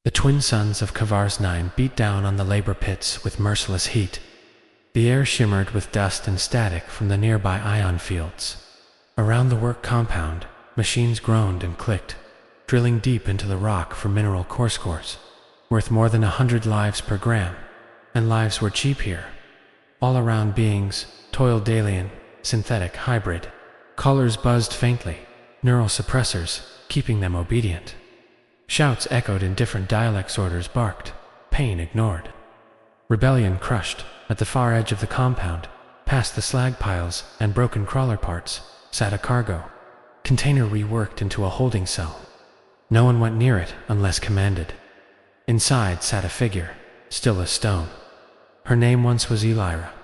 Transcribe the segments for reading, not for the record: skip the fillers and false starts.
The twin suns of Kavars 9 beat down on the labor pits with merciless heat. The air shimmered with dust and static from the nearby ion fields. Around the work compound, machines groaned and clicked, drilling deep into the rock for mineral coarse cores, worth more than 100 lives per gram, and lives were cheap here. All around beings toiled alien, synthetic, hybrid. Collars buzzed faintly, neural suppressors keeping them obedient. Shouts echoed in different dialects, orders barked, pain ignored. Rebellion crushed. At the far edge of the compound, past the slag piles and broken crawler parts, sat a cargo container reworked into a holding cell. No one went near it unless commanded. Inside sat a figure, still as stone. Her name once was Elira.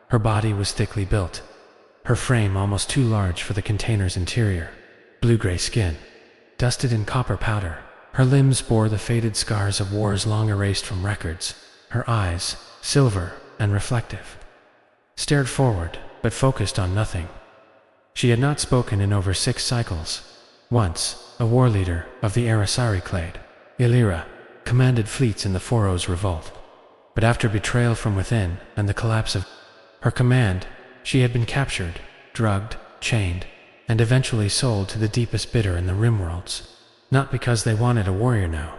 Her body was thickly built, her frame almost too large for the container's interior. Blue-gray skin, dusted in copper powder. Her limbs bore the faded scars of wars long erased from records. Her eyes, silver and reflective, stared forward but focused on nothing. She had not spoken in over 6 cycles. Once, a war leader of the Arasari clade, Elira commanded fleets in the Foros revolt. But after betrayal from within and the collapse of her command, she had been captured, drugged, chained, and eventually sold to the deepest bidder in the Rimworlds. Not because they wanted a warrior now.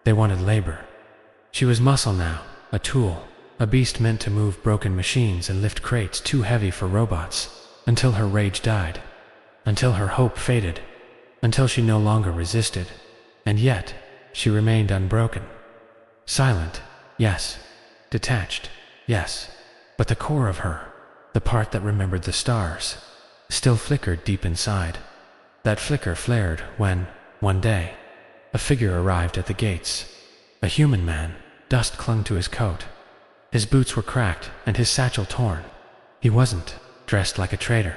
They wanted labor. She was muscle now, a tool, a beast meant to move broken machines and lift crates too heavy for robots, until her rage died, until her hope faded, until she no longer resisted. And yet, she remained unbroken. Silent, yes. Detached, yes. But the core of her, the part that remembered the stars, still flickered deep inside. That flicker flared when, one day, a figure arrived at the gates. A human man. Dust clung to his coat. His boots were cracked and his satchel torn. He wasn't dressed like a trader,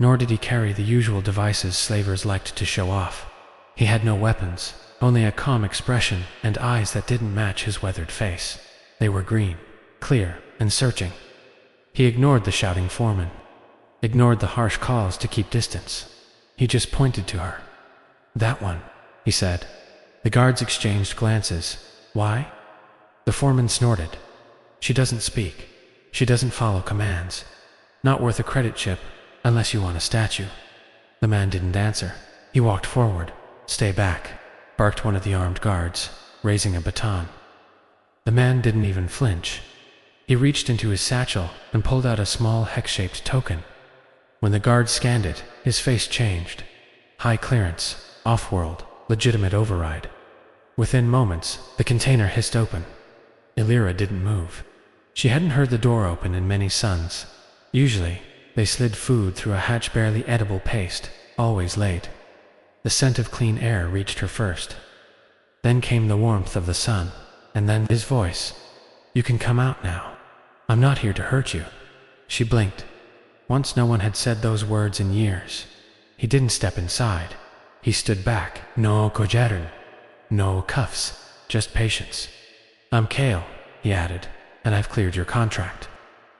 nor did he carry the usual devices slavers liked to show off. He had no weapons, only a calm expression and eyes that didn't match his weathered face. They were green, clear, and searching. He ignored the shouting foreman, ignored the harsh calls to keep distance. He just pointed to her. "That one," he said. The guards exchanged glances. "Why?" The foreman snorted. "She doesn't speak. She doesn't follow commands. Not worth a credit chip, unless you want a statue." The man didn't answer. He walked forward. "Stay back," barked one of the armed guards, raising a baton. The man didn't even flinch. He reached into his satchel and pulled out a small hex-shaped token. When the guard scanned it, his face changed. High clearance, off-world, legitimate override. Within moments, the container hissed open. Elira didn't move. She hadn't heard the door open in many suns. Usually, they slid food through a hatch barely edible paste, always late. The scent of clean air reached her first. Then came the warmth of the sun, and then his voice. "You can come out now. I'm not here to hurt you." She blinked. Once no one had said those words in years. He didn't step inside. He stood back. "No kojarun. No cuffs. Just patience." "I'm Kale," he added, "and I've cleared your contract.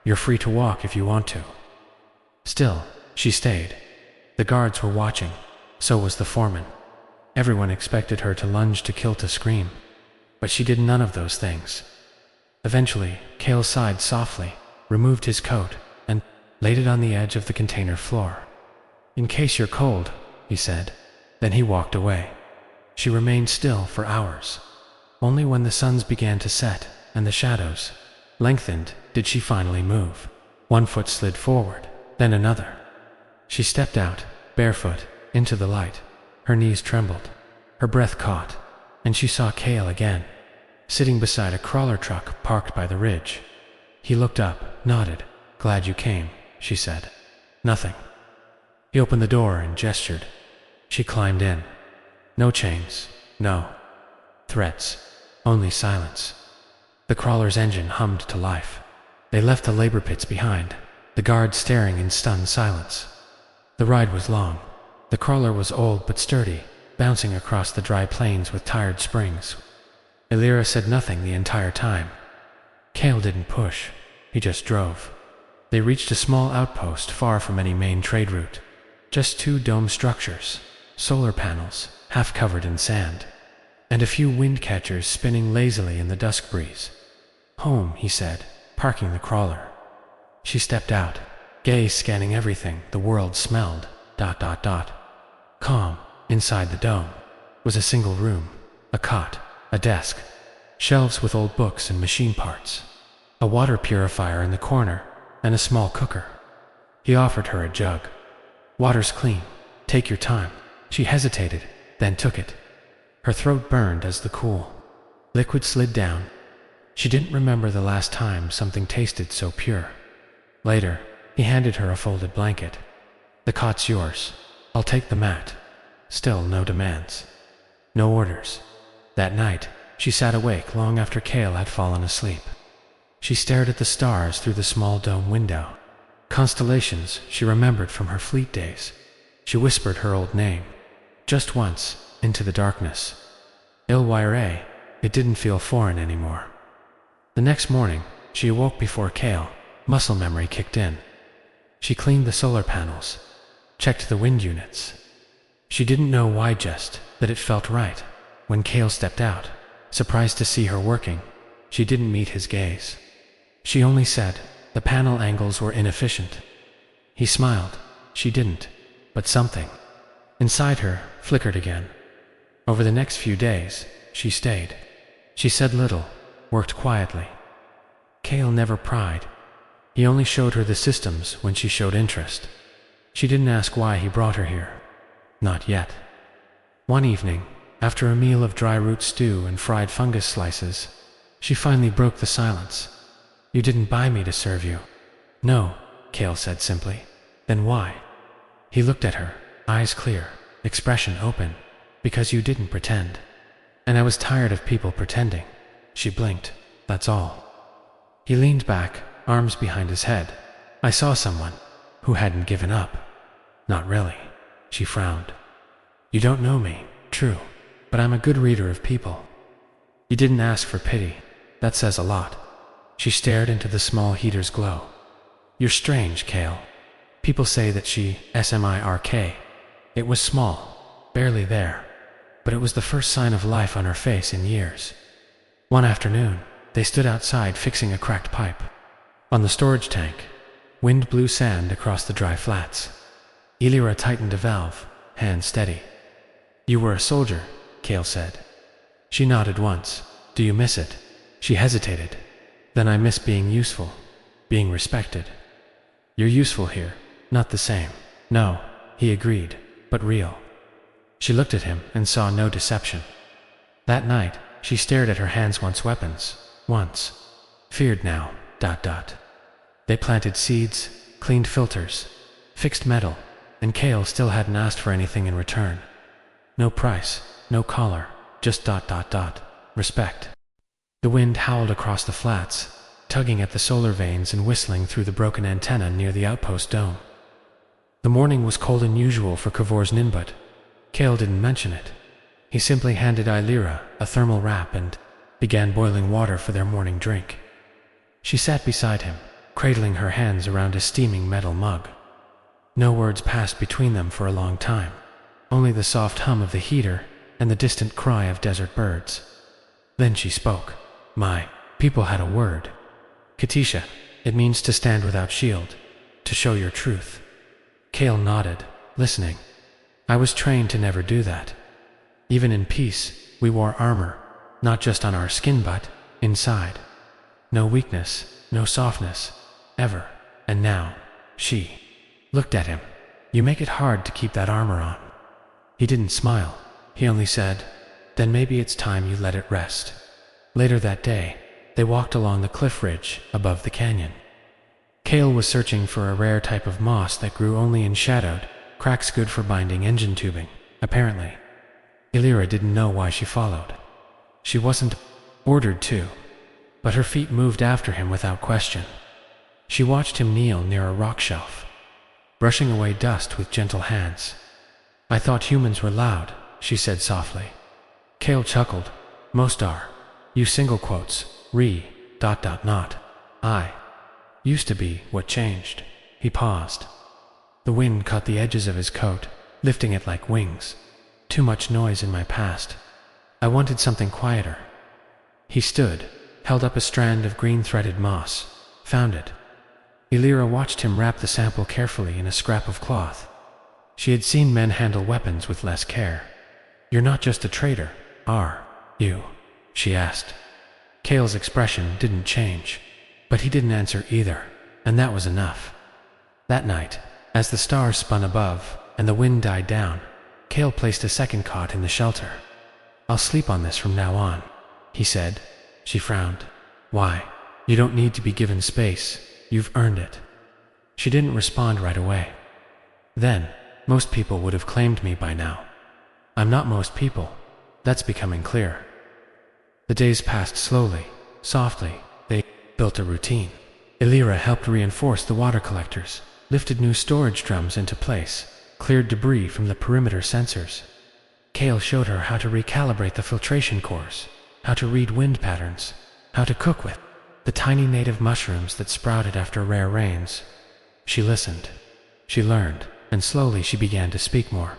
You're free to walk if you want to." Still, she stayed. The guards were watching. So was the foreman. Everyone expected her to lunge, to kill, to scream. But she did none of those things. Eventually, Kale sighed softly, removed his coat, and laid it on the edge of the container floor. "In case you're cold," he said. Then he walked away. She remained still for hours. Only when the suns began to set and the shadows lengthened did she finally move. One foot slid forward, then another. She stepped out, barefoot, into the light. Her knees trembled. Her breath caught, and she saw Kale again, sitting beside a crawler truck parked by the ridge. He looked up, nodded. "Glad you came," she said. "Nothing." He opened the door and gestured. She climbed in. No chains, no threats, only silence. The crawler's engine hummed to life. They left the labor pits behind, the guards staring in stunned silence. The ride was long. The crawler was old but sturdy, bouncing across the dry plains with tired springs. Elira said nothing the entire time. Kale didn't push. He just drove. They reached a small outpost far from any main trade route. Just 2 dome structures, solar panels, half covered in sand. and a few wind catchers spinning lazily in the dusk breeze. "Home," he said, parking the crawler. She stepped out, gaze scanning everything the world smelled. Calm, inside the dome, was a single room, a cot, a desk, shelves with old books and machine parts, a water purifier in the corner, and a small cooker. He offered her a jug. "Water's clean. Take your time." She hesitated, then took it. Her throat burned as the cool liquid slid down. She didn't remember the last time something tasted so pure. Later, he handed her a folded blanket. "The cot's yours. I'll take the mat." Still no demands. No orders. That night, she sat awake long after Cale had fallen asleep. She stared at the stars through the small dome window. Constellations she remembered from her fleet days. She whispered her old name. Just once, into the darkness. Ilwyre, it didn't feel foreign anymore. The next morning, she awoke before Cale. Muscle memory kicked in. She cleaned the solar panels, checked the wind units. She didn't know why, just that it felt right. When Cale stepped out, surprised to see her working, she didn't meet his gaze. She only said the panel angles were inefficient. He smiled. She didn't, but something inside her flickered again. Over the next few days, she stayed. She said little, worked quietly. Cale never pried. He only showed her the systems when she showed interest. She didn't ask why he brought her here. Not yet. One evening, after a meal of dry root stew and fried fungus slices, she finally broke the silence. "You didn't buy me to serve you." "No," Cale said simply. "Then why?" He looked at her, eyes clear, expression open. "Because you didn't pretend. And I was tired of people pretending." She blinked. "That's all." He leaned back, arms behind his head. "I saw someone who hadn't given up." "Not really." She frowned. "You don't know me, true, but I'm a good reader of people." You didn't ask for pity. That says a lot. She stared into the small heater's glow. "You're strange, Cale. People say that she smirk. It was small, barely there, but it was the first sign of life on her face in years. One afternoon, they stood outside fixing a cracked pipe. On the storage tank, wind blew sand across the dry flats. Illyra tightened a valve, hand steady. "You were a soldier," Cale said. She nodded once. "Do you miss it?" She hesitated. "Then I miss being useful, being respected." "You're useful here, not the same." "No," he agreed, "but real." She looked at him and saw no deception. That night, she stared at her hands once weapons, once feared now. They planted seeds, cleaned filters, fixed metal, and Cale still hadn't asked for anything in return. No price, no collar, just respect. The wind howled across the flats, tugging at the solar vanes and whistling through the broken antenna near the outpost dome. The morning was cold and unusual for Kavor's Ninbut. Cale didn't mention it. He simply handed Illyra a thermal wrap and began boiling water for their morning drink. She sat beside him, cradling her hands around a steaming metal mug. No words passed between them for a long time, only the soft hum of the heater and the distant cry of desert birds. Then she spoke. "My people had a word. Katisha, it means to stand without shield, to show your truth." Cale nodded, listening. "I was trained to never do that. Even in peace, we wore armor, not just on our skin but inside. No weakness, no softness, ever. And now," she looked at him. "You make it hard to keep that armor on." He didn't smile. He only said, "Then maybe it's time you let it rest." Later that day, they walked along the cliff ridge above the canyon. Cale was searching for a rare type of moss that grew only in shadowed, cracks good for binding engine tubing, apparently. Illyra didn't know why she followed. She wasn't ordered to, but her feet moved after him without question. She watched him kneel near a rock shelf, brushing away dust with gentle hands. "I thought humans were loud," she said softly. Cale chuckled. "Most are. You single quotes, not. I used to be what changed." He paused. The wind caught the edges of his coat, lifting it like wings. "Too much noise in my past. I wanted something quieter. He stood, held up a strand of green-threaded moss. Found it. Elira watched him wrap the sample carefully in a scrap of cloth. She had seen men handle weapons with less care. "You're not just a trader, are you?" she asked. Cale's expression didn't change, but he didn't answer either, and that was enough. That night, as the stars spun above and the wind died down, Cale placed a second cot in the shelter. "I'll sleep on this from now on," he said. She frowned. "Why? You don't need to be given space. You've earned it." She didn't respond right away. "Then, most people would have claimed me by now. I'm not most people. That's becoming clear." The days passed slowly, softly. They built a routine. Elira helped reinforce the water collectors, lifted new storage drums into place, cleared debris from the perimeter sensors. Cale showed her how to recalibrate the filtration cores, how to read wind patterns, how to cook with the tiny native mushrooms that sprouted after rare rains. She listened. She learned, and slowly she began to speak more.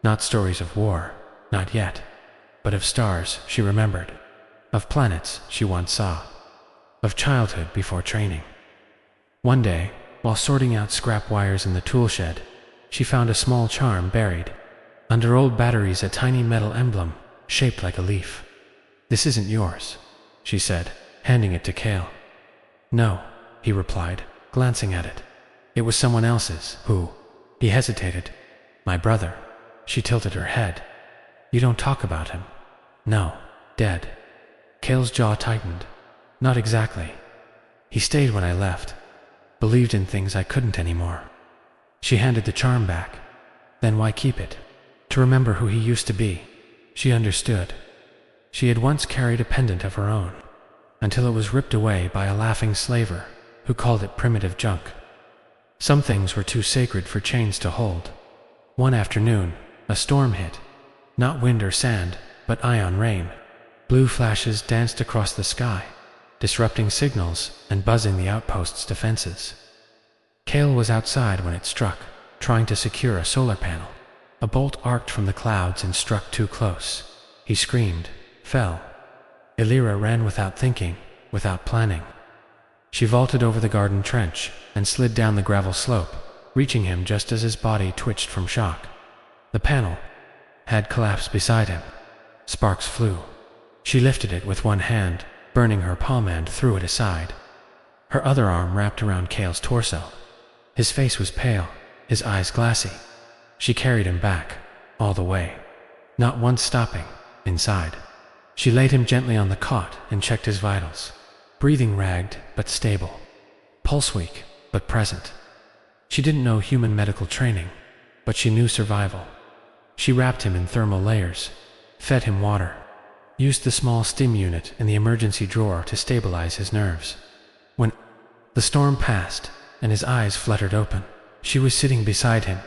Not stories of war, not yet, but of stars she remembered, of planets she once saw, of childhood before training. One day, while sorting out scrap wires in the tool shed, she found a small charm buried. Under old batteries, a tiny metal emblem, shaped like a leaf. "This isn't yours," she said, handing it to Cale. "No," he replied, glancing at it. "It was someone else's." "Who?" He hesitated. "My brother." She tilted her head. "You don't talk about him." "No, dead." Cale's jaw tightened. "Not exactly. He stayed when I left. Believed in things I couldn't anymore." She handed the charm back. "Then why keep it?" "To remember who he used to be." She understood. She had once carried a pendant of her own, until it was ripped away by a laughing slaver who called it primitive junk. Some things were too sacred for chains to hold. One afternoon, a storm hit. Not wind or sand, but ion rain. Blue flashes danced across the sky, disrupting signals and buzzing the outpost's defenses. Cale was outside when it struck, trying to secure a solar panel. A bolt arced from the clouds and struck too close. He screamed, fell. Elira ran without thinking, without planning. She vaulted over the garden trench and slid down the gravel slope, reaching him just as his body twitched from shock. The panel had collapsed beside him. Sparks flew. She lifted it with one hand, burning her palm and threw it aside. Her other arm wrapped around Cale's torso. His face was pale, his eyes glassy. She carried him back, all the way, not once stopping, inside. She laid him gently on the cot and checked his vitals. Breathing ragged, but stable. Pulse weak, but present. She didn't know human medical training, but she knew survival. She wrapped him in thermal layers, fed him water, used the small stim unit in the emergency drawer to stabilize his nerves. When the storm passed and his eyes fluttered open, she was sitting beside him,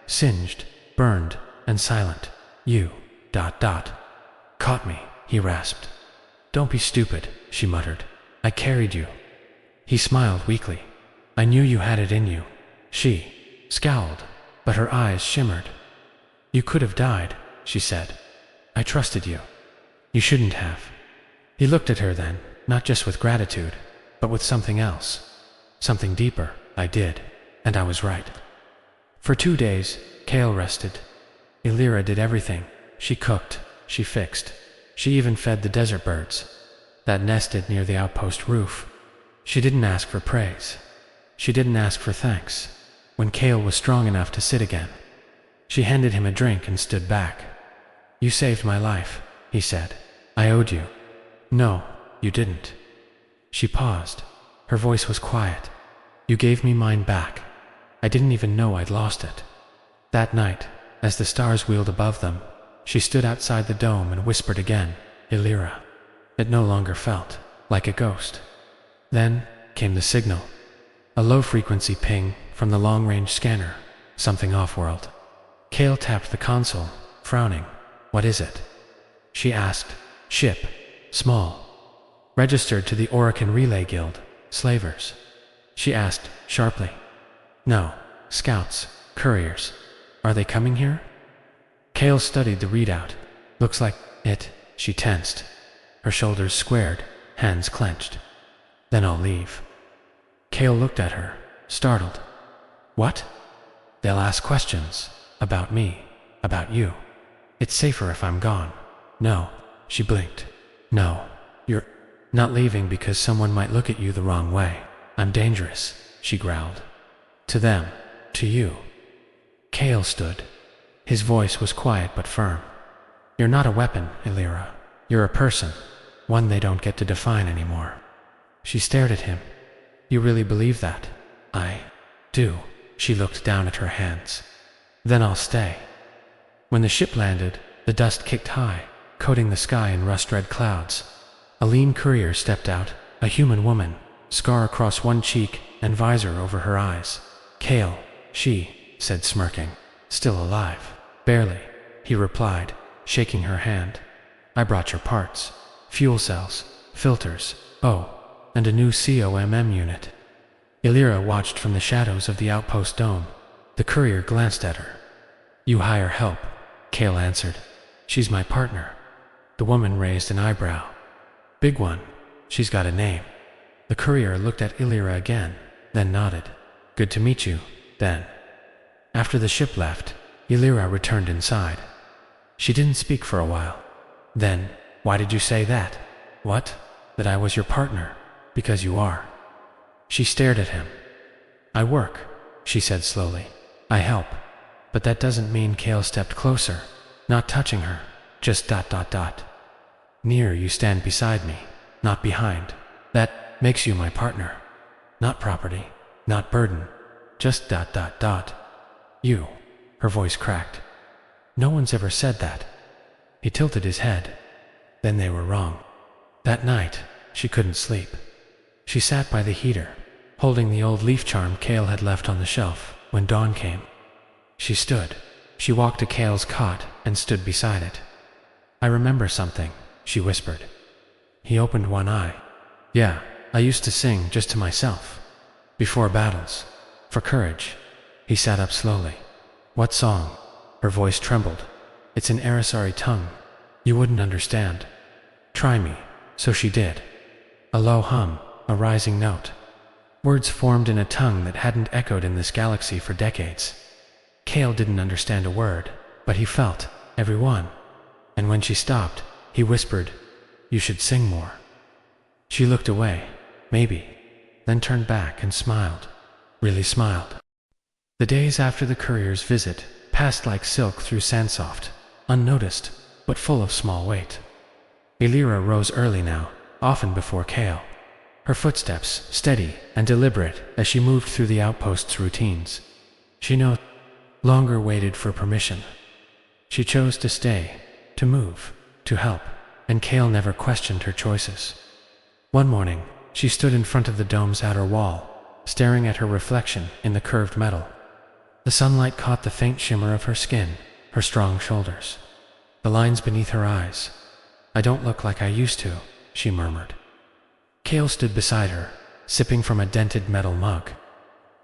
singed, burned, and silent. "You, ... Caught me," he rasped. "Don't be stupid," she muttered. "I carried you." He smiled weakly. "I knew you had it in you." She scowled, but her eyes shimmered. "You could have died," she said. "I trusted you." "You shouldn't have." He looked at her then, not just with gratitude, but with something else. Something deeper. "I did, and I was right." For 2 days, Cale rested. Elira did everything. She cooked, she fixed, she even fed the desert birds that nested near the outpost roof. She didn't ask for praise. She didn't ask for thanks. When Cale was strong enough to sit again, she handed him a drink and stood back. "You saved my life," he said. "I owed you." "No, you didn't." She paused. Her voice was quiet. "You gave me mine back. I didn't even know I'd lost it." That night, as the stars wheeled above them, she stood outside the dome and whispered again, "Elira." It no longer felt like a ghost. Then came the signal. A low-frequency ping from the long-range scanner, something off-world. Cale tapped the console, frowning. "What is it?" She asked. "Ship. Small. Registered to the Orokin Relay Guild. Slavers." She asked, sharply. "No. Scouts. Couriers. Are they coming here?" Cale studied the readout. "Looks like it," She tensed, her shoulders squared, hands clenched. Then I'll leave. Cale looked at her, startled. What? They'll ask questions. About me. About you. It's safer if I'm gone. No. She blinked. No. You're not leaving because someone might look at you the wrong way. I'm dangerous, she growled. To them. To you. Cale stood. His voice was quiet but firm. You're not a weapon, Illyra. You're a person. One they don't get to define anymore. She stared at him. You really believe that? I do. She looked down at her hands. Then I'll stay. When the ship landed, the dust kicked high, coating the sky in rust-red clouds. A lean courier stepped out, a human woman, scar across one cheek and visor over her eyes. Cale, she said, smirking. Still alive. Barely, he replied, shaking her hand. I brought your parts. Fuel cells, filters, and a new COMM unit. Illyra watched from the shadows of the outpost dome. The courier glanced at her. You hire help, Cale answered. She's my partner. The woman raised an eyebrow. Big one. She's got a name. The courier looked at Illyra again, then nodded. Good to meet you, then. After the ship left, Illyra returned inside. She didn't speak for a while. Then, why did you say that? What? That I was your partner. Because you are. She stared at him. I work, she said slowly. I help. But that doesn't mean. Cale stepped closer, not touching her, just ... Near, you stand beside me, not behind. That makes you my partner. Not property, not burden, just ... You. Her voice cracked. No one's ever said that. He tilted his head. Then they were wrong. That night, she couldn't sleep. She sat by the heater, holding the old leaf charm Cale had left on the shelf when dawn came. She stood. She walked to Cale's cot and stood beside it. I remember something, she whispered. He opened one eye. Yeah, I used to sing just to myself. Before battles. For courage. He sat up slowly. What song? Her voice trembled. It's in Arasari tongue. You wouldn't understand. Try me. So she did. A low hum, a rising note. Words formed in a tongue that hadn't echoed in this galaxy for decades. Cale didn't understand a word, but he felt every one. And when she stopped, he whispered, You should sing more. She looked away, maybe, then turned back and smiled. Really smiled. The days after the courier's visit passed like silk through Sandsoft, unnoticed, but full of small weight. Illyra rose early now, often before Cale. Her footsteps steady and deliberate as she moved through the outpost's routines. She no longer waited for permission. She chose to stay, to move, to help, and Cale never questioned her choices. One morning, she stood in front of the dome's outer wall, staring at her reflection in the curved metal. The sunlight caught the faint shimmer of her skin, her strong shoulders, the lines beneath her eyes. I don't look like I used to, she murmured. Cale stood beside her, sipping from a dented metal mug.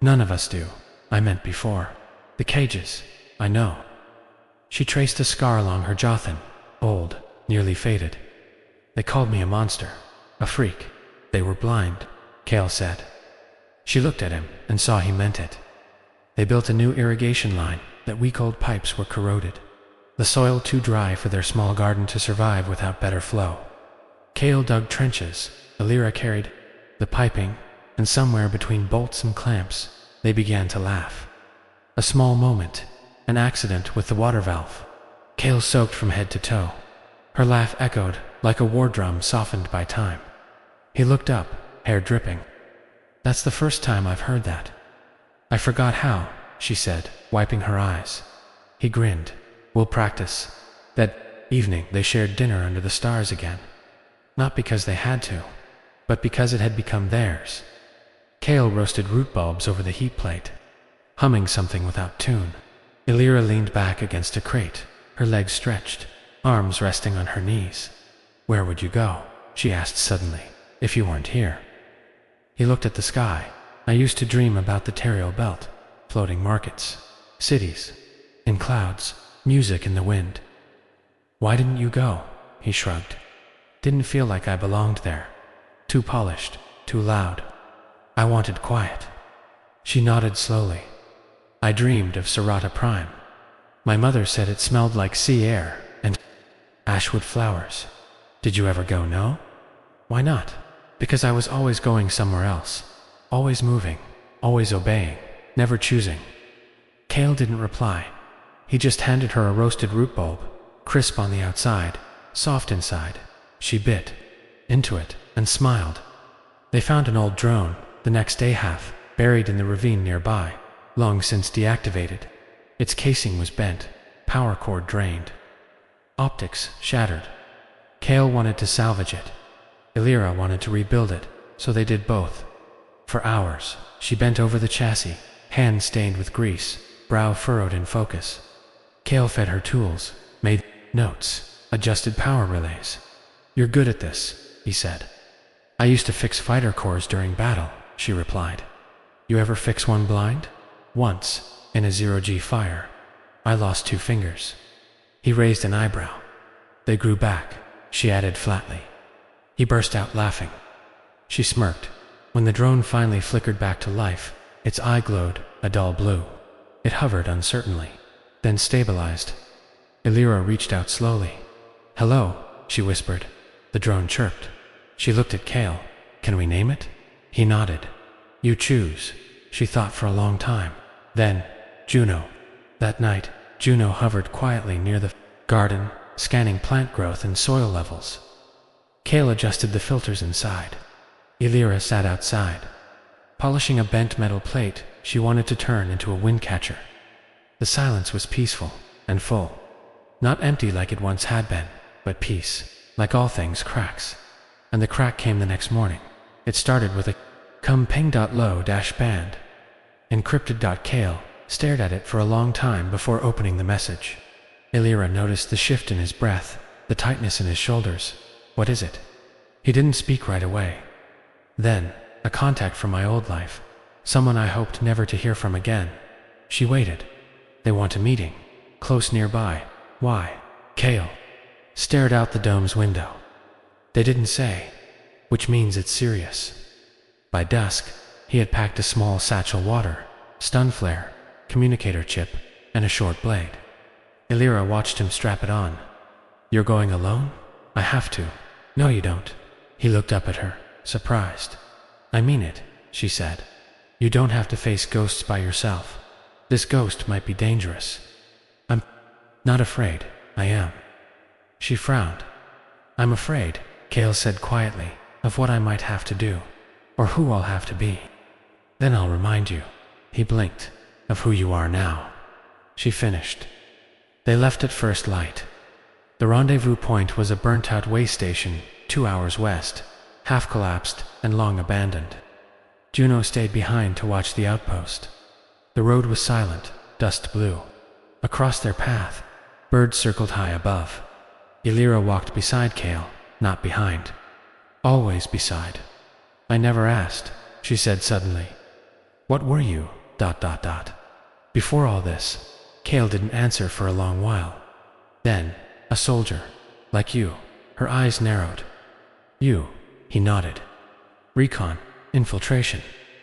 None of us do. I meant before. The cages. I know. She traced a scar along her jawthin, old, nearly faded. They called me a monster, a freak. They were blind, Cale said. She looked at him and saw he meant it. They built a new irrigation line that week-old pipes were corroded. The soil too dry for their small garden to survive without better flow. Cale dug trenches, Illyra carried the piping, and somewhere between bolts and clamps, they began to laugh. A small moment, an accident with the water valve. Cale soaked from head to toe. Her laugh echoed like a war drum softened by time. He looked up, hair dripping. That's the first time I've heard that. I forgot how, she said, wiping her eyes. He grinned. We'll practice. That evening they shared dinner under the stars again. Not because they had to, but because it had become theirs. Cale roasted root bulbs over the heat plate, humming something without tune. Illyra leaned back against a crate, her legs stretched, arms resting on her knees. Where would you go, she asked suddenly, if you weren't here? He looked at the sky. I used to dream about the Terriel Belt, floating markets, cities, in clouds, music in the wind. Why didn't you go? he shrugged. Didn't feel like I belonged there. Too polished, too loud. I wanted quiet. She nodded slowly. I dreamed of Serata Prime. My mother said it smelled like sea air and ashwood flowers. Did you ever go, no? Why not? Because I was always going somewhere else. Always moving, always obeying, never choosing. Cale didn't reply. He just handed her a roasted root bulb, crisp on the outside, soft inside. She bit into it and smiled. They found an old drone, the next day half, buried in the ravine nearby, long since deactivated. Its casing was bent, power cord drained. Optics shattered. Cale wanted to salvage it. Illyra wanted to rebuild it, so they did both. For hours, she bent over the chassis, hands stained with grease, brow furrowed in focus. Cale fed her tools, made notes, adjusted power relays. You're good at this, he said. I used to fix fighter cores during battle, she replied. You ever fix one blind? Once, in a zero-G fire. I lost 2 fingers. He raised an eyebrow. They grew back, she added flatly. He burst out laughing. She smirked. When the drone finally flickered back to life, its eye glowed, a dull blue. It hovered uncertainly, then stabilized. Illyra reached out slowly. Hello, she whispered. The drone chirped. She looked at Cale. Can we name it? He nodded. You choose. She thought for a long time. Then, Juno. That night, Juno hovered quietly near the garden, scanning plant growth and soil levels. Cale adjusted the filters inside. Illyra sat outside. Polishing a bent metal plate she wanted to turn into a wind catcher. The silence was peaceful and full. Not empty like it once had been, but peace. Like all things, cracks. And the crack came the next morning. It started with a come ping.low-band. Encrypted.cale stared at it for a long time before opening the message. Illyra noticed the shift in his breath, the tightness in his shoulders. What is it? He didn't speak right away. Then, a contact from my old life. Someone I hoped never to hear from again. She waited. They want a meeting. Close nearby. Why? Cale stared out the dome's window. They didn't say, which means it's serious. By dusk, he had packed a small satchel water, stun flare, communicator chip, and a short blade. Illyra watched him strap it on. You're going alone? I have to. No, you don't. He looked up at her, surprised. I mean it, she said. You don't have to face ghosts by yourself. This ghost might be dangerous. I'm not afraid, I am. She frowned. I'm afraid, Cale said quietly, of what I might have to do, or who I'll have to be. Then I'll remind you, he blinked, of who you are now. She finished. They left at first light. The rendezvous point was a burnt-out way station 2 hours west, half collapsed and long abandoned. Juno stayed behind to watch the outpost. The road was silent, dust blue. Across their path, birds circled high above. Illyra walked beside Cale, not behind. Always beside. I never asked, she said suddenly. What were you? ... Before all this, Cale didn't answer for a long while. Then, a soldier, like you. Her eyes narrowed. You, he nodded. Recon, infiltration,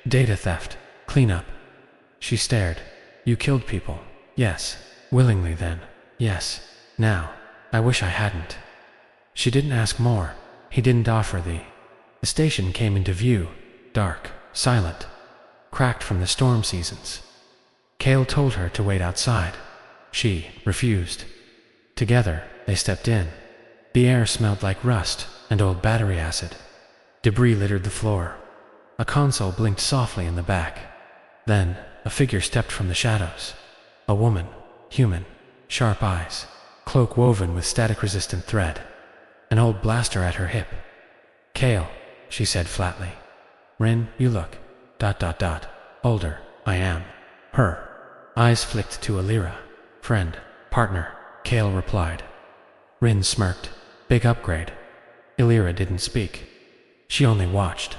data theft, cleanup. She stared. You killed people. Yes. Willingly then. Yes. Now. I wish I hadn't. She didn't ask more. He didn't offer the station came into view, dark, silent, cracked from the storm seasons. Cale told her to wait outside. She refused. Together, they stepped in. The air smelled like rust and old battery acid. Debris littered the floor. A console blinked softly in the back. Then, a figure stepped from the shadows. A woman, human, sharp eyes, cloak woven with static-resistant thread, an old blaster at her hip. Cale, she said flatly. Rin, you look... older, I am. Her eyes flicked to Illyra. Friend, partner, Cale replied. Rin smirked. Big upgrade. Illyra didn't speak. She only watched.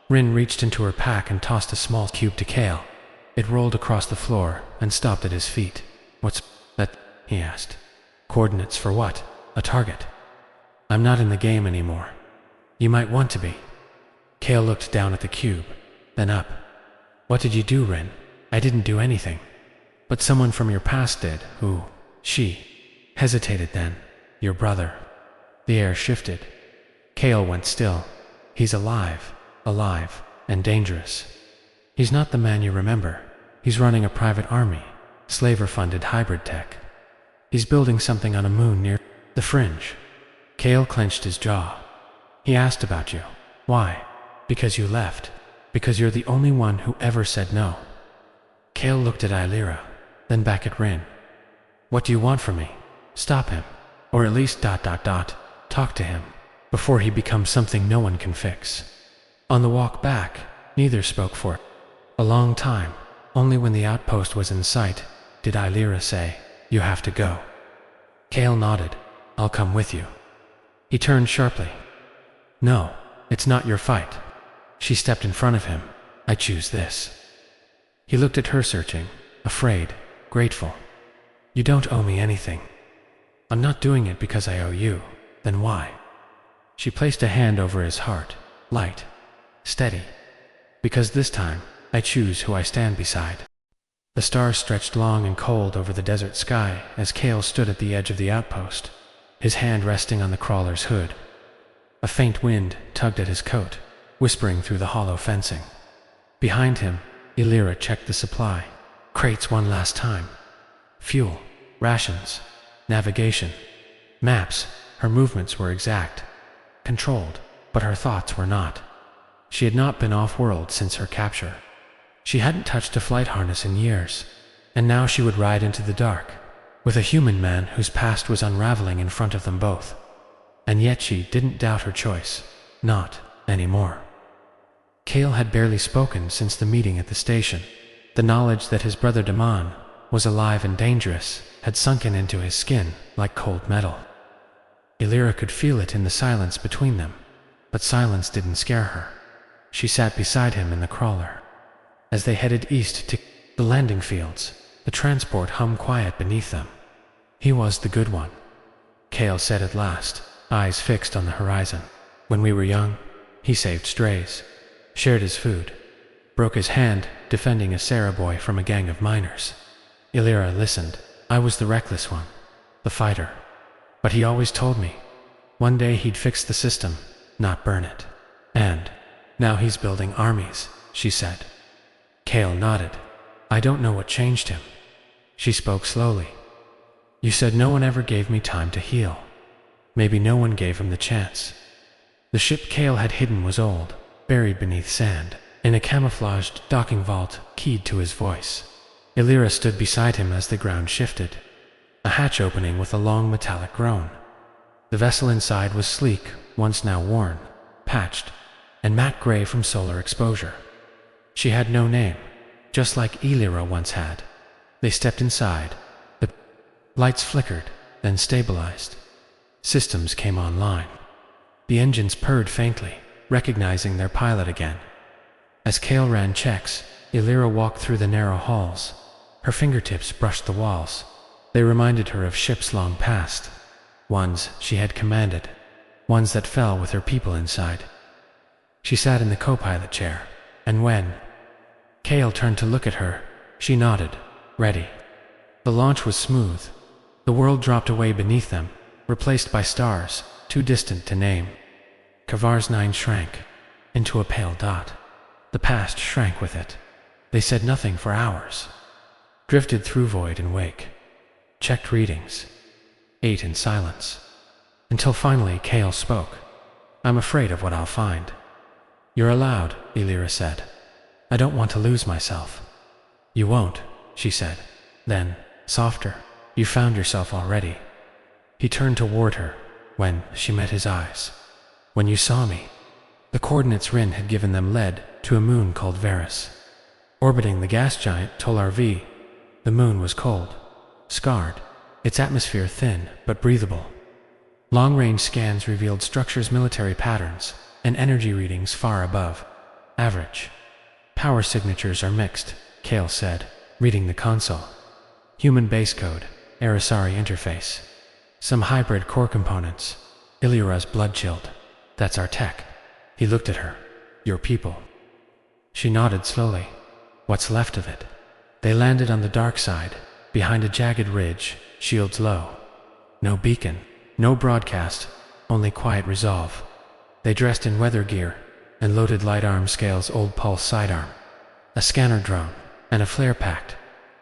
Rin reached into her pack and tossed a small cube to Cale. It rolled across the floor and stopped at his feet. What's that? He asked. Coordinates for what? A target. I'm not in the game anymore. You might want to be. Kale looked down at the cube, then up. What did you do, Rin? I didn't do anything. But someone from your past did, who? She hesitated then. Your brother. The air shifted. Kale went still. He's alive, and dangerous. He's not the man you remember. He's running a private army, slaver-funded hybrid tech. He's building something on a moon near the fringe. Kale clenched his jaw. He asked about you. Why? Because you left. Because you're the only one who ever said no. Kale looked at Illyra, then back at Rin. What do you want from me? Stop him. Or at least ... talk to him, before he becomes something no one can fix. On the walk back, neither spoke for a long time. Only when the outpost was in sight did Illyra say, You have to go. Kale nodded. I'll come with you. He turned sharply. No, it's not your fight. She stepped in front of him. I choose this. He looked at her searching, afraid, grateful. You don't owe me anything. I'm not doing it because I owe you. Then why? She placed a hand over his heart, light, steady. Because this time, I choose who I stand beside. The stars stretched long and cold over the desert sky as Kale stood at the edge of the outpost, his hand resting on the crawler's hood. A faint wind tugged at his coat, whispering through the hollow fencing. Behind him, Illyra checked the supply, crates one last time. Fuel, rations, navigation, maps. Her movements were exact, controlled, but her thoughts were not. She had not been off-world since her capture. She hadn't touched a flight harness in years, and now she would ride into the dark, with a human man whose past was unraveling in front of them both. And yet she didn't doubt her choice. Not anymore. Kale had barely spoken since the meeting at the station. The knowledge that his brother Damon was alive and dangerous had sunken into his skin like cold metal. Illyra could feel it in the silence between them, but silence didn't scare her. She sat beside him in the crawler. As they headed east to the landing fields, the transport hummed quiet beneath them. He was the good one, Kale said at last, eyes fixed on the horizon. When we were young, he saved strays, shared his food, broke his hand defending a Sarah boy from a gang of miners. Illyra listened. I was the reckless one, the fighter. But he always told me, one day he'd fix the system, not burn it. And now he's building armies, she said. Kale nodded. I don't know what changed him. She spoke slowly. You said no one ever gave me time to heal. Maybe no one gave him the chance. The ship Kale had hidden was old, buried beneath sand, in a camouflaged docking vault keyed to his voice. Illyra stood beside him as the ground shifted, a hatch opening with a long metallic groan. The vessel inside was sleek, once now worn, patched, and matte gray from solar exposure. She had no name, just like Illyra once had. They stepped inside. The lights flickered, then stabilized. Systems came online. The engines purred faintly, recognizing their pilot again. As Kale ran checks, Illyra walked through the narrow halls. Her fingertips brushed the walls. They reminded her of ships long past, ones she had commanded, ones that fell with her people inside. She sat in the co-pilot chair, and when Kale turned to look at her, she nodded, ready. The launch was smooth. The world dropped away beneath them, replaced by stars, too distant to name. Kavar's 9 shrank into a pale dot. The past shrank with it. They said nothing for hours. Drifted through void and wake. Checked readings. Ate in silence. Until finally Kale spoke. I'm afraid of what I'll find. You're allowed, Illyra said. I don't want to lose myself. You won't, she said. Then, softer, you found yourself already. He turned toward her when she met his eyes. When you saw me, the coordinates Rin had given them led to a moon called Varus. Orbiting the gas giant Tolar V, the moon was cold, scarred, its atmosphere thin but breathable. Long-range scans revealed structure's military patterns and energy readings far above average. Power signatures are mixed, Kale said, reading the console. Human base code, Arasari interface. Some hybrid core components, Illyra's blood chilled. That's our tech. He looked at her. Your people. She nodded slowly. What's left of it? They landed on the dark side, behind a jagged ridge, shields low. No beacon, no broadcast, only quiet resolve. They dressed in weather gear and loaded light arm scale's old pulse sidearm, a scanner drone, and a flare packed.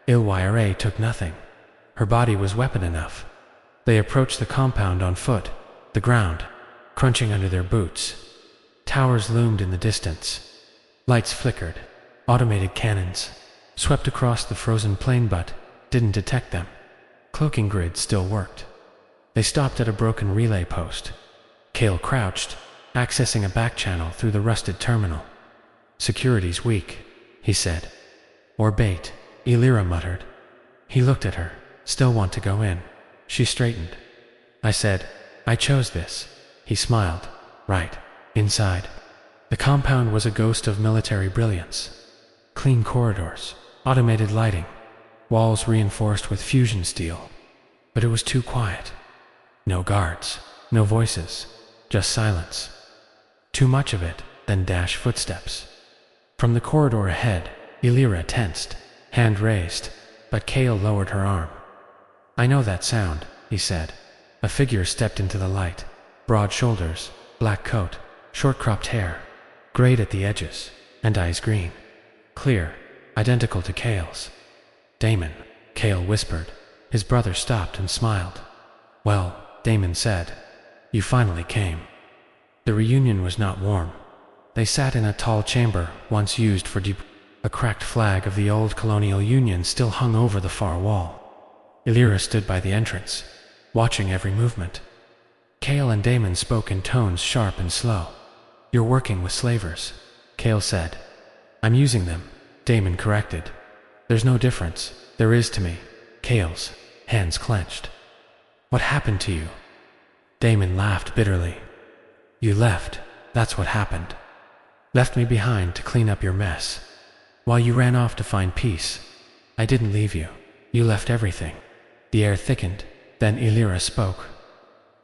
Illyra took nothing. Her body was weapon enough. They approached the compound on foot, the ground crunching under their boots. Towers loomed in the distance. Lights flickered. Automated cannons swept across the frozen plain but didn't detect them. Cloaking grids still worked. They stopped at a broken relay post. Cale crouched, accessing a back channel through the rusted terminal. Security's weak, he said. Or bait, Illyra muttered. He looked at her. Still want to go in. She straightened. I said, I chose this. He smiled. Right. Inside. The compound was a ghost of military brilliance. Clean corridors, automated lighting, walls reinforced with fusion steel. But it was too quiet. No guards, no voices, just silence. Too much of it, then dash footsteps. From the corridor ahead, Illyra tensed, hand raised, but Cale lowered her arm. I know that sound, he said. A figure stepped into the light. Broad shoulders, black coat, short-cropped hair, grayed at the edges, and eyes green. Clear, identical to Cale's. Damon, Cale whispered. His brother stopped and smiled. Well, Damon said, you finally came. The reunion was not warm. They sat in a tall chamber once used for a cracked flag of the old colonial union still hung over the far wall. Illyra stood by the entrance, watching every movement. Cale and Damon spoke in tones sharp and slow. You're working with slavers, Cale said. I'm using them, Damon corrected. There's no difference. There is to me. Cale's hands clenched. What happened to you? Damon laughed bitterly. You left, that's what happened. Left me behind to clean up your mess. While you ran off to find peace, I didn't leave you. You left everything. The air thickened, then Illyra spoke.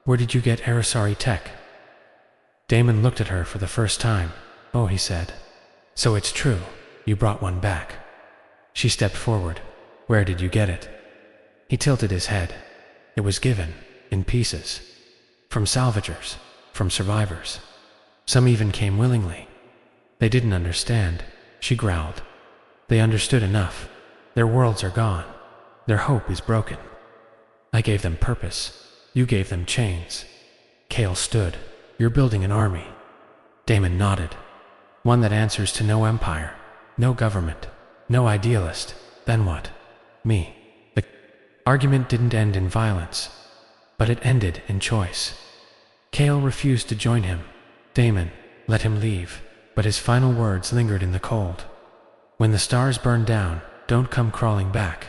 Where did you get Arasari tech? Damon looked at her for the first time. Oh, he said. So it's true, you brought one back. She stepped forward. Where did you get it? He tilted his head. It was given, in pieces. From salvagers, from survivors. Some even came willingly. They didn't understand, she growled. They understood enough. Their worlds are gone. Their hope is broken. I gave them purpose. You gave them chains. Cale stood. You're building an army. Damon nodded. One that answers to no empire, no government, no idealist. Then what? Me. The argument didn't end in violence, but it ended in choice. Cale refused to join him. Damon let him leave, but his final words lingered in the cold. When the stars burn down, don't come crawling back.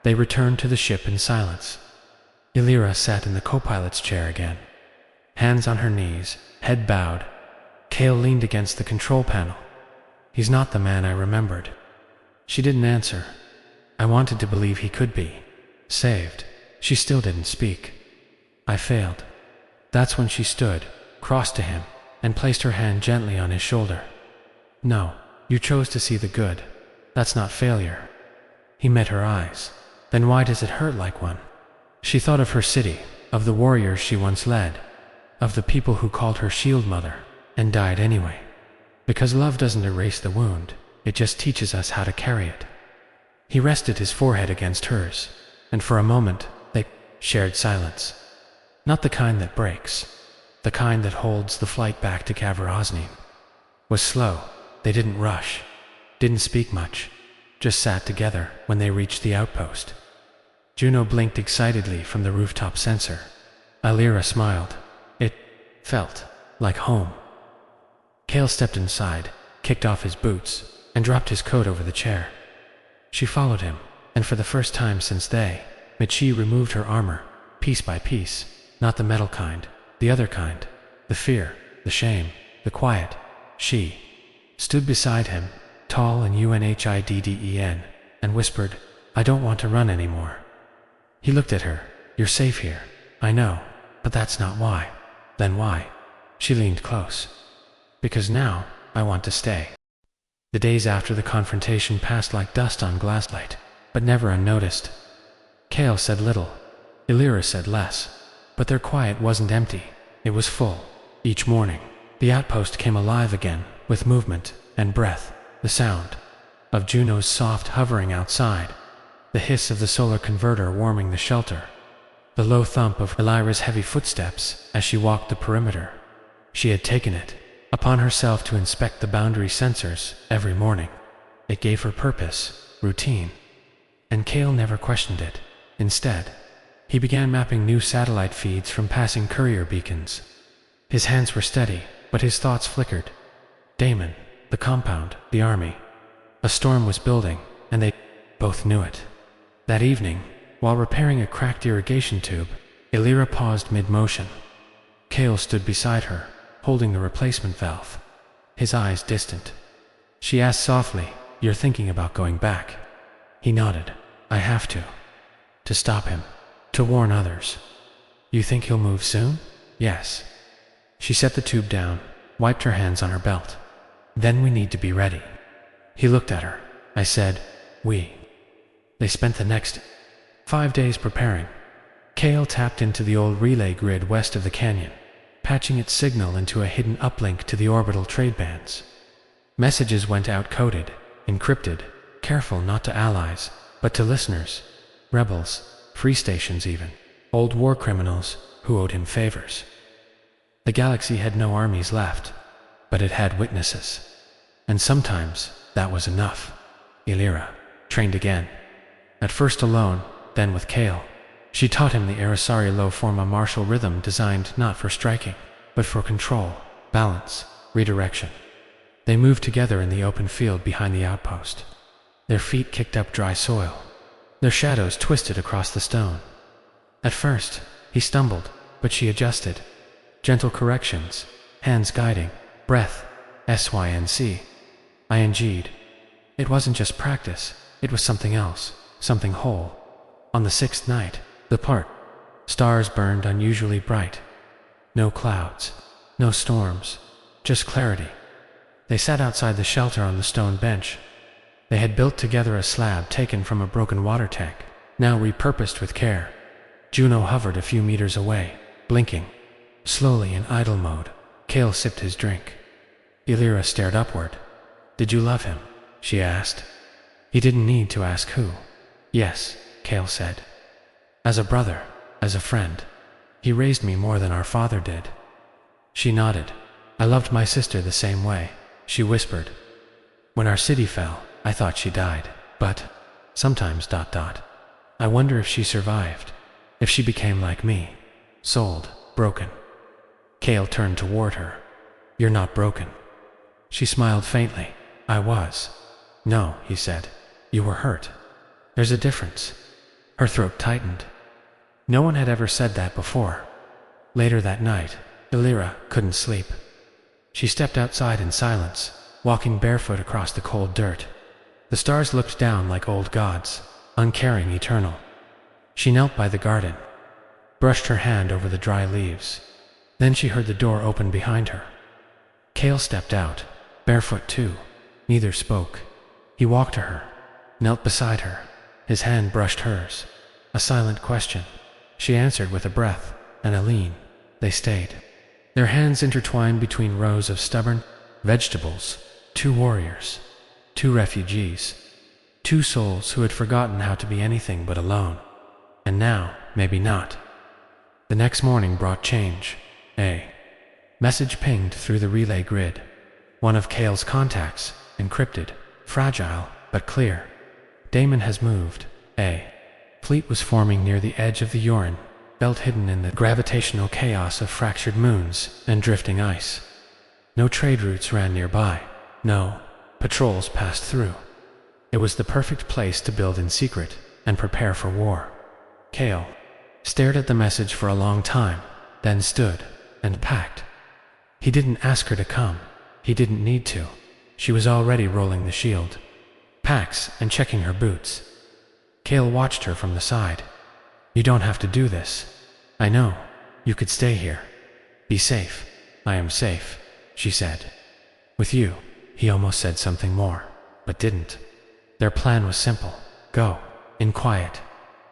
They returned to the ship in silence. Illyra sat in the co-pilot's chair again. Hands on her knees, head bowed. Cale leaned against the control panel. He's not the man I remembered. She didn't answer. I wanted to believe he could be. Saved. She still didn't speak. I failed. That's when she stood, crossed to him, and placed her hand gently on his shoulder. No, you chose to see the good. That's not failure. He met her eyes. Then why does it hurt like one? She thought of her city, of the warriors she once led, of the people who called her shield mother, and died anyway. Because love doesn't erase the wound, it just teaches us how to carry it. He rested his forehead against hers, and for a moment they shared silence. Not the kind that breaks, the kind that holds the flight back to Kavarazni. Was slow. They didn't rush, didn't speak much, just sat together when they reached the outpost. Juno blinked excitedly from the rooftop sensor. Illyra smiled. It felt like home. Cale stepped inside, kicked off his boots, and dropped his coat over the chair. She followed him, and for the first time since Michi removed her armor, piece by piece, not the metal kind, the other kind, the fear, the shame, the quiet. She stood beside him, tall and unhidden, and whispered, I don't want to run anymore. He looked at her. You're safe here. I know, but that's not why. Then why? She leaned close. Because now, I want to stay. The days after the confrontation passed like dust on glasslight, but never unnoticed. Kale said little. Illyra said less. But their quiet wasn't empty. It was full. Each morning, the outpost came alive again, with movement and breath, the sound of Juno's soft hovering outside, the hiss of the solar converter warming the shelter, the low thump of Illyra's heavy footsteps as she walked the perimeter. She had taken it upon herself to inspect the boundary sensors every morning. It gave her purpose, routine, and Kale never questioned it. Instead, he began mapping new satellite feeds from passing courier beacons. His hands were steady, but his thoughts flickered. Damon, the compound, the army. A storm was building, and they both knew it. That evening, while repairing a cracked irrigation tube, Illyra paused mid-motion. Kale stood beside her, holding the replacement valve, his eyes distant. She asked softly, "You're thinking about going back?" He nodded. "I have to. To stop him. To warn others." "You think he'll move soon?" "Yes." She set the tube down, wiped her hands on her belt. "Then we need to be ready." He looked at her. I said, "We." They spent the next 5 days preparing. Kale tapped into the old relay grid west of the canyon, patching its signal into a hidden uplink to the orbital trade bands. Messages went out coded, encrypted, careful not to allies, but to listeners, rebels, free stations even, old war criminals who owed him favors. The galaxy had no armies left, but it had witnesses. And sometimes that was enough. Illyra trained again. At first alone, then with Kale. She taught him the Arasari low form, a martial rhythm designed not for striking, but for control, balance, redirection. They moved together in the open field behind the outpost. Their feet kicked up dry soil. Their shadows twisted across the stone. At first, he stumbled, but she adjusted. Gentle corrections, hands guiding, breath, sync. I NG'd. It wasn't just practice, it was something else, something whole. On the 6th night, the part. Stars burned unusually bright. No clouds, no storms, just clarity. They sat outside the shelter on the stone bench. They had built together a slab taken from a broken water tank, now repurposed with care. Juno hovered a few meters away, blinking. Slowly in idle mode, Kale sipped his drink. Illyra stared upward. "Did you love him?" she asked. He didn't need to ask who. "Yes," Kale said. "As a brother, as a friend. He raised me more than our father did." She nodded. "I loved my sister the same way," she whispered. "When our city fell, I thought she died, but sometimes ... I wonder if she survived, if she became like me, sold, broken." Kale turned toward her. "You're not broken." She smiled faintly. "I was." "No," he said. "You were hurt. There's a difference." Her throat tightened. No one had ever said that before. Later that night, Illyra couldn't sleep. She stepped outside in silence, walking barefoot across the cold dirt. The stars looked down like old gods, uncaring, eternal. She knelt by the garden, brushed her hand over the dry leaves. Then she heard the door open behind her. Kale stepped out, barefoot too. Neither spoke. He walked to her, knelt beside her. His hand brushed hers. A silent question. She answered with a breath and a lean. They stayed. Their hands intertwined between rows of stubborn vegetables. Two warriors. Two refugees. Two souls who had forgotten how to be anything but alone. And now, maybe not. The next morning brought change. A message pinged through the relay grid. One of Kale's contacts, encrypted, fragile, but clear. Damon has moved. A fleet was forming near the edge of the Uran belt, hidden in the gravitational chaos of fractured moons and drifting ice. No trade routes ran nearby. No patrols passed through. It was the perfect place to build in secret and prepare for war. Kale stared at the message for a long time, then stood and packed. He didn't ask her to come. He didn't need to. She was already rolling the shield, packs, and checking her boots. Kale watched her from the side. "You don't have to do this. I know. You could stay here." Be safe. I am safe, she said. With you. He almost said something more, but didn't. Their plan was simple. Go, in quiet.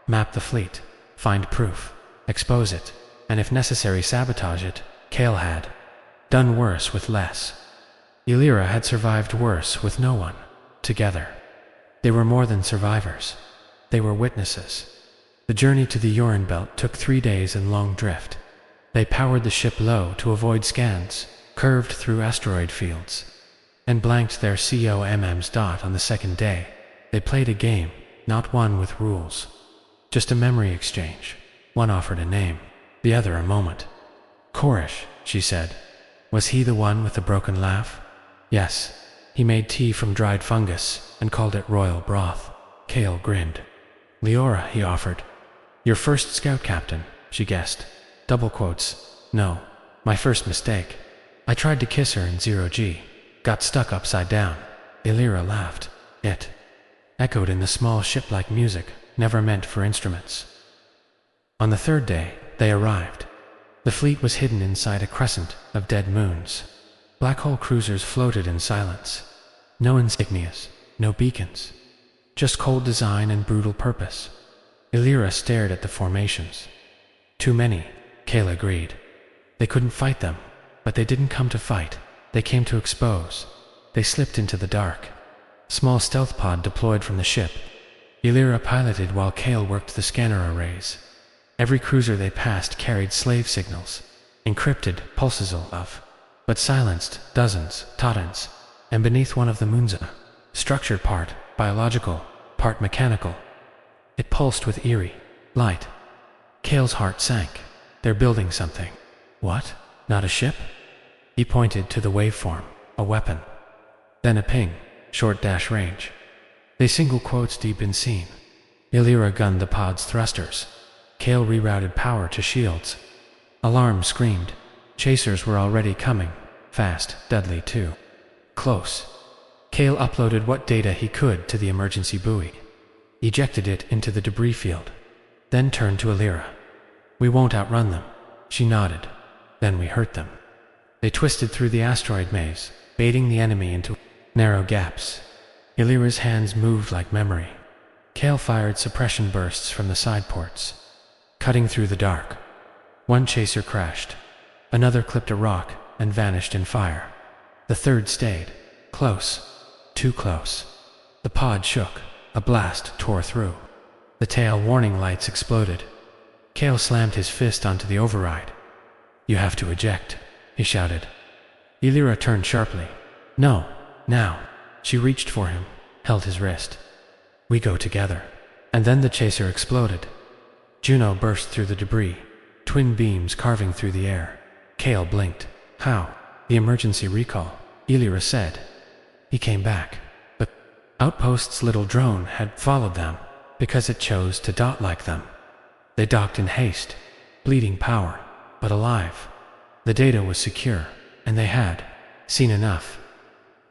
Map the fleet. Find proof. Expose it. And if necessary, sabotage it. Kale had done worse with less. Illyra had survived worse with no one. Together. They were more than survivors. They were witnesses. The journey to the Uran belt took 3 days in long drift. They powered the ship low to avoid scans, curved through asteroid fields, and blanked their COMM's dot on the second day. They played a game, not one with rules. Just a memory exchange. One offered a name, the other a moment. Korish, she said. Was he the one with the broken laugh? Yes. He made tea from dried fungus and called it royal broth. Kale grinned. Leora, he offered. Your first scout captain, she guessed. Double quotes. No, my first mistake. I tried to kiss her in 0G. Got stuck upside down. Illyra laughed. It echoed in the small ship-like music, never meant for instruments. On the third day, they arrived. The fleet was hidden inside a crescent of dead moons. Black hole cruisers floated in silence. No insignias, no beacons. Just cold design and brutal purpose. Illyra stared at the formations. Too many, Kale agreed. They couldn't fight them, but they didn't come to fight. They came to expose. They slipped into the dark. Small stealth pod deployed from the ship. Illyra piloted while Kale worked the scanner arrays. Every cruiser they passed carried slave signals, encrypted pulses of, but silenced dozens, Totans, and beneath one of the moons, structured part biological, part mechanical. It pulsed with eerie light. Kale's heart sank. They're building something. What? Not a ship? He pointed to the waveform, a weapon. Then a ping, short dash range. They single quotes deep in scene. Illyra gunned the pod's thrusters. Kale rerouted power to shields. Alarm screamed. Chasers were already coming. Fast, deadly too. Close. Kale uploaded what data he could to the emergency buoy. Ejected it into the debris field. Then turned to Illyra. We won't outrun them. She nodded. Then we hurt them. They twisted through the asteroid maze, baiting the enemy into narrow gaps. Illyra's hands moved like memory. Kale fired suppression bursts from the side ports, cutting through the dark. One chaser crashed. Another clipped a rock and vanished in fire. The third stayed. Close. Too close. The pod shook. A blast tore through. The tail warning lights exploded. Kale slammed his fist onto the override. You have to eject, he shouted. Illyra turned sharply. No, now. She reached for him, held his wrist. We go together. And then the chaser exploded. Juno burst through the debris, twin beams carving through the air. Kale blinked. How? The emergency recall, Illyra said. He came back. But Outpost's little drone had followed them because it chose to dot like them. They docked in haste, bleeding power, but alive. The data was secure, and they had seen enough.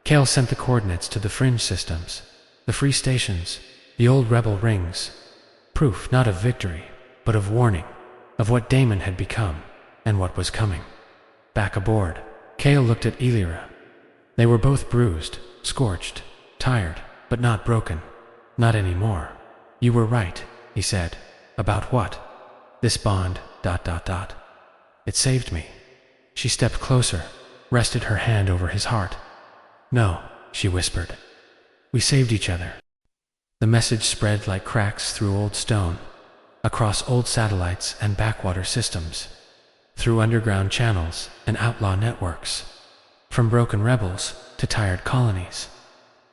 Kale sent the coordinates to the fringe systems, the free stations, the old rebel rings. Proof not of victory, but of warning, of what Damon had become, and what was coming. Back aboard, Kale looked at Illyra. They were both bruised, scorched, tired, but not broken. Not anymore. You were right, he said. About what? This bond, ... It saved me. She stepped closer, rested her hand over his heart. No, she whispered. We saved each other. The message spread like cracks through old stone, across old satellites and backwater systems, through underground channels and outlaw networks, from broken rebels to tired colonies.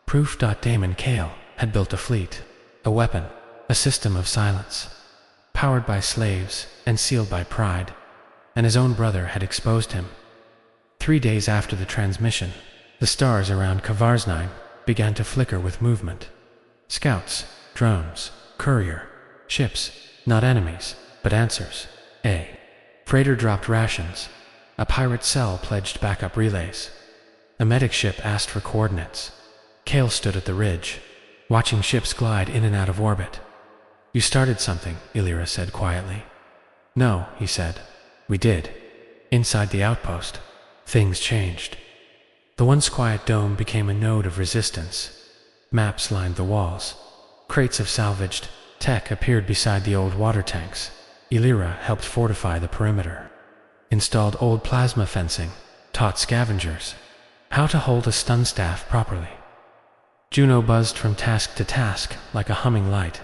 Proof. Damon Kale had built a fleet, a weapon, a system of silence, powered by slaves and sealed by pride, and his own brother had exposed him. 3 days after the transmission, the stars around Kavarsnine began to flicker with movement. Scouts, drones, courier, ships, not enemies, but answers. A freighter dropped rations. A pirate cell pledged backup relays. A medic ship asked for coordinates. Kale stood at the ridge, watching ships glide in and out of orbit. You started something, Illyra said quietly. No, he said. We did. Inside the outpost, things changed. The once quiet dome became a node of resistance. Maps lined the walls. Crates of salvaged tech appeared beside the old water tanks. Illyra helped fortify the perimeter. Installed old plasma fencing, taught scavengers how to hold a stun staff properly. Juno buzzed from task to task like a humming light,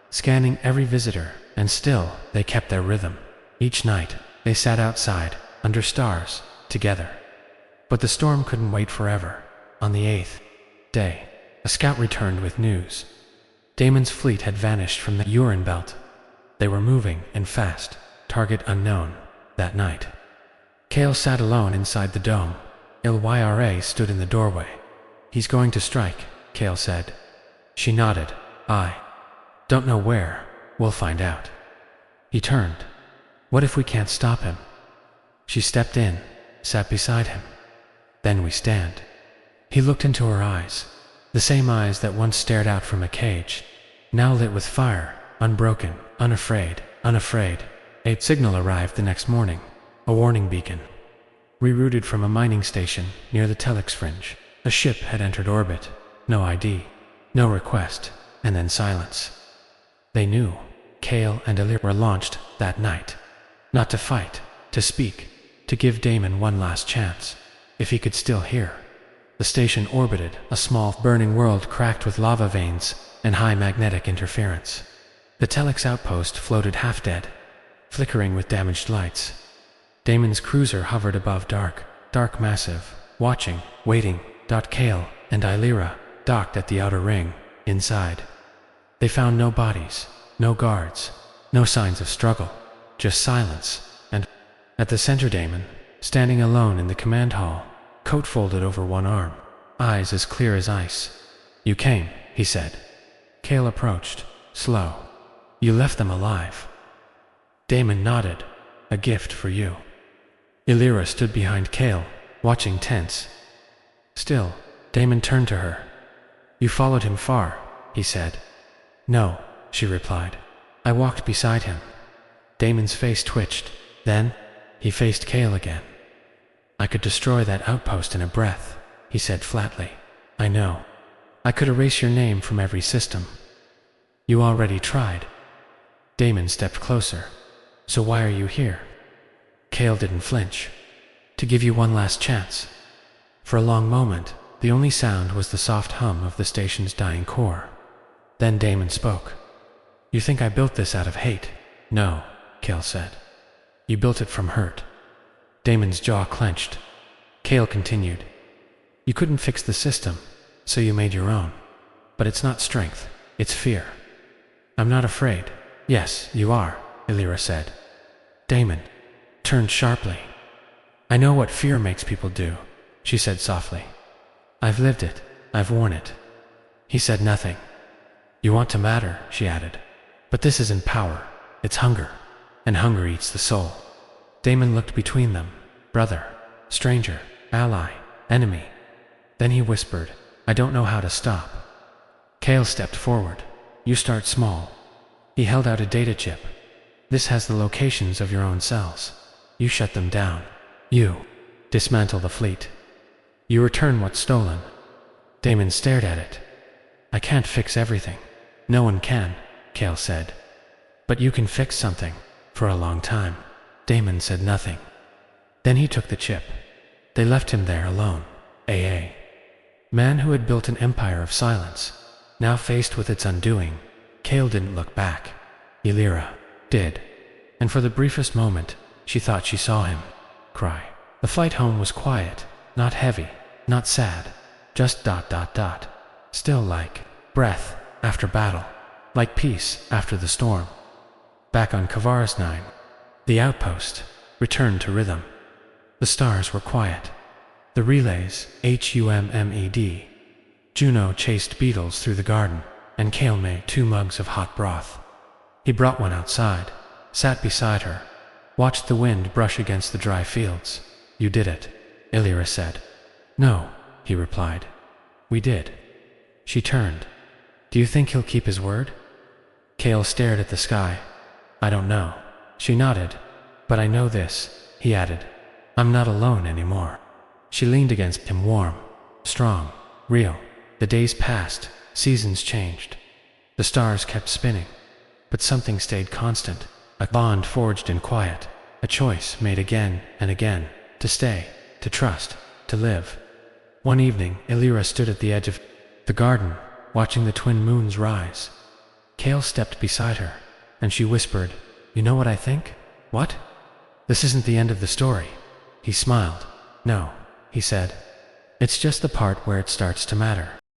scanning every visitor, and still they kept their rhythm. Each night, they sat outside, under stars, together. But the storm couldn't wait forever. On the 8th day, a scout returned with news. Damon's fleet had vanished from the Uran belt. They were moving, and fast, target unknown, that night. Kale sat alone inside the dome. Illyra stood in the doorway. "He's going to strike," Kale said. She nodded. "I don't know where. We'll find out." He turned. "What if we can't stop him?" She stepped in, sat beside him. "Then we stand." He looked into her eyes, the same eyes that once stared out from a cage, now lit with fire, unbroken, unafraid. A signal arrived the next morning, a warning beacon. Rerouted from a mining station near the Telex fringe, a ship had entered orbit. No ID, no request, and then silence. They knew. Kale and Illyra were launched that night. Not to fight, to speak, to give Damon one last chance, if he could still hear. The station orbited a small, burning world cracked with lava veins and high magnetic interference. The Telex outpost floated half-dead, flickering with damaged lights. Damon's cruiser hovered above dark massive, watching, waiting. Kale and Illyra docked at the outer ring, inside. They found no bodies, no guards, no signs of struggle, just silence, and at the center Damon, standing alone in the command hall, coat folded over one arm, eyes as clear as ice. "You came," he said. Kale approached, slow. "You left them alive." Damon nodded. "A gift for you." Illyra stood behind Kale, watching tense. Still, Damon turned to her. "You followed him far," he said. "No," she replied. "I walked beside him." Damon's face twitched. Then, he faced Kale again. "I could destroy that outpost in a breath," he said flatly. "I know. I could erase your name from every system." "You already tried." Damon stepped closer. "So why are you here?" Kale didn't flinch. "To give you one last chance." For a long moment, the only sound was the soft hum of the station's dying core. Then Damon spoke. "You think I built this out of hate?" "No," Kale said. "You built it from hurt." Damon's jaw clenched. Kale continued. "You couldn't fix the system, so you made your own. But it's not strength, it's fear." "I'm not afraid." "Yes, you are," Illyra said. Damon turned sharply. "I know what fear makes people do," she said softly. "I've lived it, I've worn it." He said nothing. "You want to matter," she added. "But this isn't power, it's hunger, and hunger eats the soul." Damon looked between them. Brother, stranger, ally, enemy. Then he whispered, "I don't know how to stop." Kale stepped forward. "You start small." He held out a data chip. "This has the locations of your own cells. You shut them down. You dismantle the fleet. You return what's stolen." Damon stared at it. "I can't fix everything." "No one can," Kale said. "But you can fix something." For a long time, Damon said nothing. Then he took the chip. They left him there alone. A man who had built an empire of silence. Now faced with its undoing, Kale didn't look back. Illyra did. And for the briefest moment, she thought she saw him cry. The flight home was quiet, not heavy, not sad, just ... Still like breath after battle, like peace after the storm. Back on Kavars 9, the outpost returned to rhythm. The stars were quiet. The relays, HUMMED. Juno chased beetles through the garden, and Kale made 2 mugs of hot broth. He brought one outside, sat beside her, watched the wind brush against the dry fields. "You did it," Illyra said. "No," he replied. "We did." She turned. "Do you think he'll keep his word?" Kale stared at the sky. "I don't know." She nodded. "But I know this," he added. I'm not alone anymore. She leaned against him, warm, strong, real. The days passed, seasons changed. The stars kept spinning, but something stayed constant. A bond forged in quiet, a choice made again and again, to stay, to trust, to live. One evening, Elira stood at the edge of the garden, watching the twin moons rise. Kale stepped beside her, and she whispered, "You know what I think?" "What?" "This isn't the end of the story." He smiled. "No," he said. "It's just the part where it starts to matter."